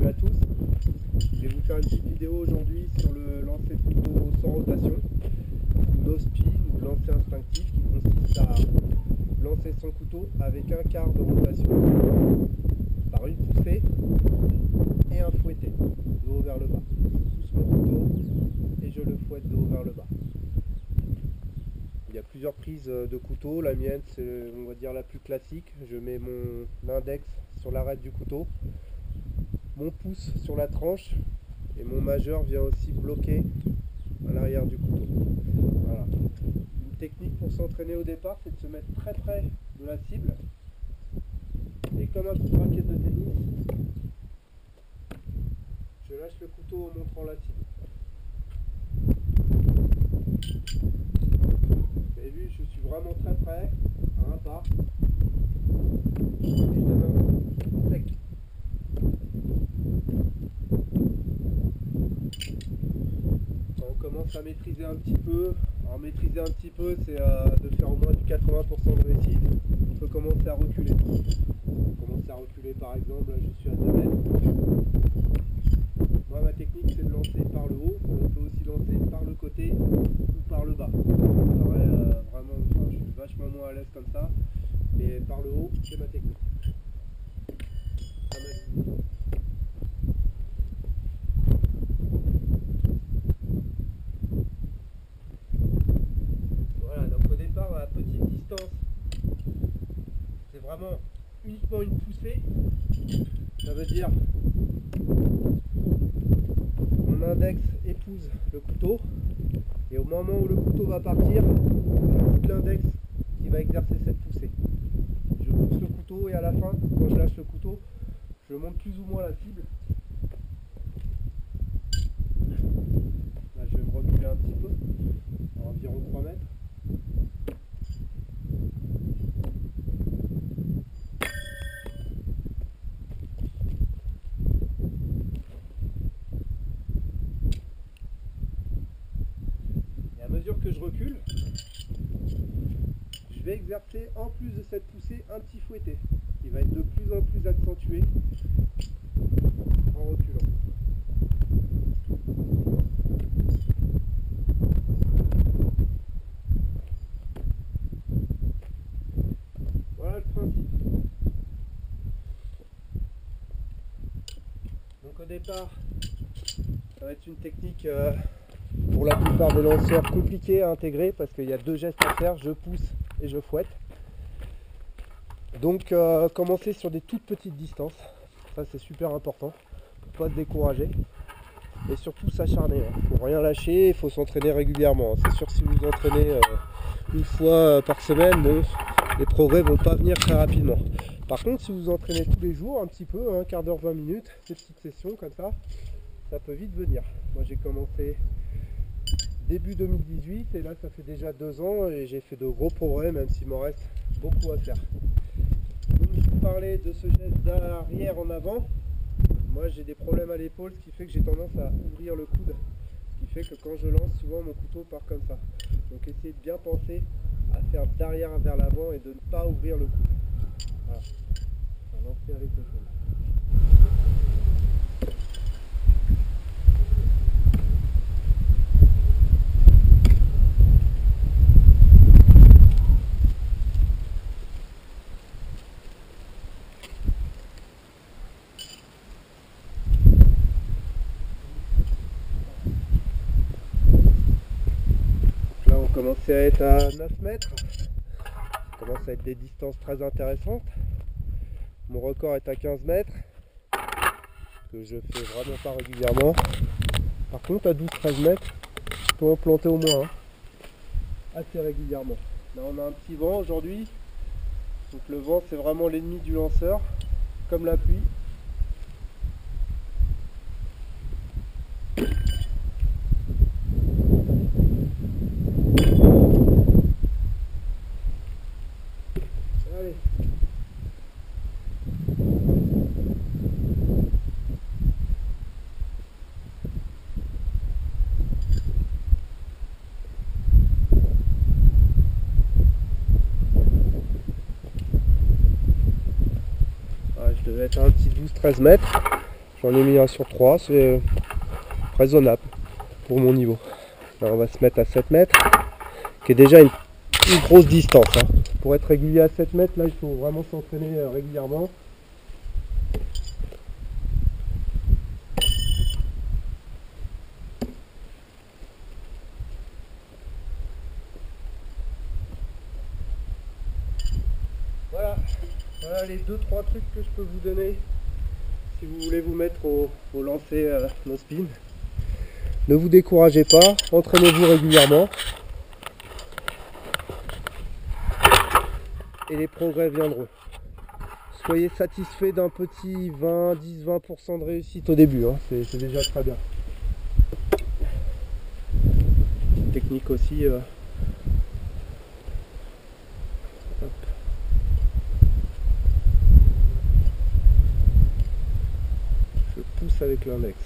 Salut à tous, je vais vous faire une petite vidéo aujourd'hui sur le lancer de couteau sans rotation, no spin ou lancer instinctif qui consiste à lancer son couteau avec un quart de rotation par une poussée et un fouetté de haut vers le bas. Je pousse mon couteau et je le fouette de haut vers le bas. Il y a plusieurs prises de couteau, la mienne c'est on va dire la plus classique. Je mets mon index sur l'arête du couteau, mon pouce sur la tranche et mon majeur vient aussi bloquer à l'arrière du couteau. Voilà. Une technique pour s'entraîner au départ, c'est de se mettre très près de la cible et comme un coup de raquette de tennis, je lâche le couteau en montrant la cible. Vous avez vu, je suis vraiment très près, à un pas, et je donne un coup sec. Quand on commence à maîtriser un petit peu, alors maîtriser un petit peu c'est de faire au moins du 80% de réussite, on peut commencer à reculer. On commence à reculer par exemple, là je suis à 2 mètres. Moi ma technique c'est de lancer par le haut, mais on peut aussi lancer par le côté ou par le bas. Ça paraît vraiment, enfin, je suis vachement moins à l'aise comme ça, mais par le haut c'est ma technique. Voilà, donc au départ à petite distance, c'est vraiment uniquement une poussée. Ça veut dire mon index épouse le couteau et au moment où le couteau va partir, c'est l'index qui va exercer cette poussée. Je pousse le couteau et à la fin, quand je lâche le couteau, je monte plus ou moins la cible. Là je vais me reculer un petit peu, à environ 3 mètres. À mesure que je recule, je vais exercer en plus de cette poussée un petit fouetté qui va être de plus en plus accentué en reculant. Voilà le principe. Donc au départ, ça va être une technique pour la plupart des lanceurs compliqué à intégrer parce qu'il y a 2 gestes à faire, je pousse et je fouette. Donc commencer sur des toutes petites distances, ça c'est super important pour pas se décourager et surtout s'acharner. Il faut rien lâcher, il faut s'entraîner régulièrement. C'est sûr que si vous vous entraînez une fois par semaine, bon, les progrès vont pas venir très rapidement. Par contre si vous entraînez tous les jours un petit peu, un quart d'heure, 20 minutes, des petites sessions comme ça peut vite venir. Moi j'ai commencé début 2018 et là ça fait déjà 2 ans et j'ai fait de gros progrès même s'il m'en reste beaucoup à faire. Donc, je vous parlais de ce geste d'arrière en avant. Moi j'ai des problèmes à l'épaule, ce qui fait que j'ai tendance à ouvrir le coude, ce qui fait que quand je lance souvent mon couteau part comme ça. Donc essayez de bien penser à faire d'arrière vers l'avant et de ne pas ouvrir le coude. Voilà. On va lancer avec le coude. Commencer à être à 9 mètres, ça commence à être des distances très intéressantes. Mon record est à 15 mètres, que je fais vraiment pas régulièrement. Par contre à 12-13 mètres, je peux en planter au moins assez régulièrement. Là on a un petit vent aujourd'hui, donc le vent c'est vraiment l'ennemi du lanceur, comme la pluie. Allez. Je devais être à un petit 12-13 mètres. J'en ai mis un sur 3, c'est raisonnable pour mon niveau. Là, on va se mettre à 7 mètres, qui est déjà une grosse distance. Hein. Pour être régulier à 7 mètres, là il faut vraiment s'entraîner régulièrement. Voilà les 2-3 trucs que je peux vous donner si vous voulez vous mettre au lancer no spin. Ne vous découragez pas, entraînez-vous régulièrement et les progrès viendront. Soyez satisfait d'un petit 10-20% de réussite au début, hein. C'est déjà très bien. Technique aussi. Je pousse avec l'index.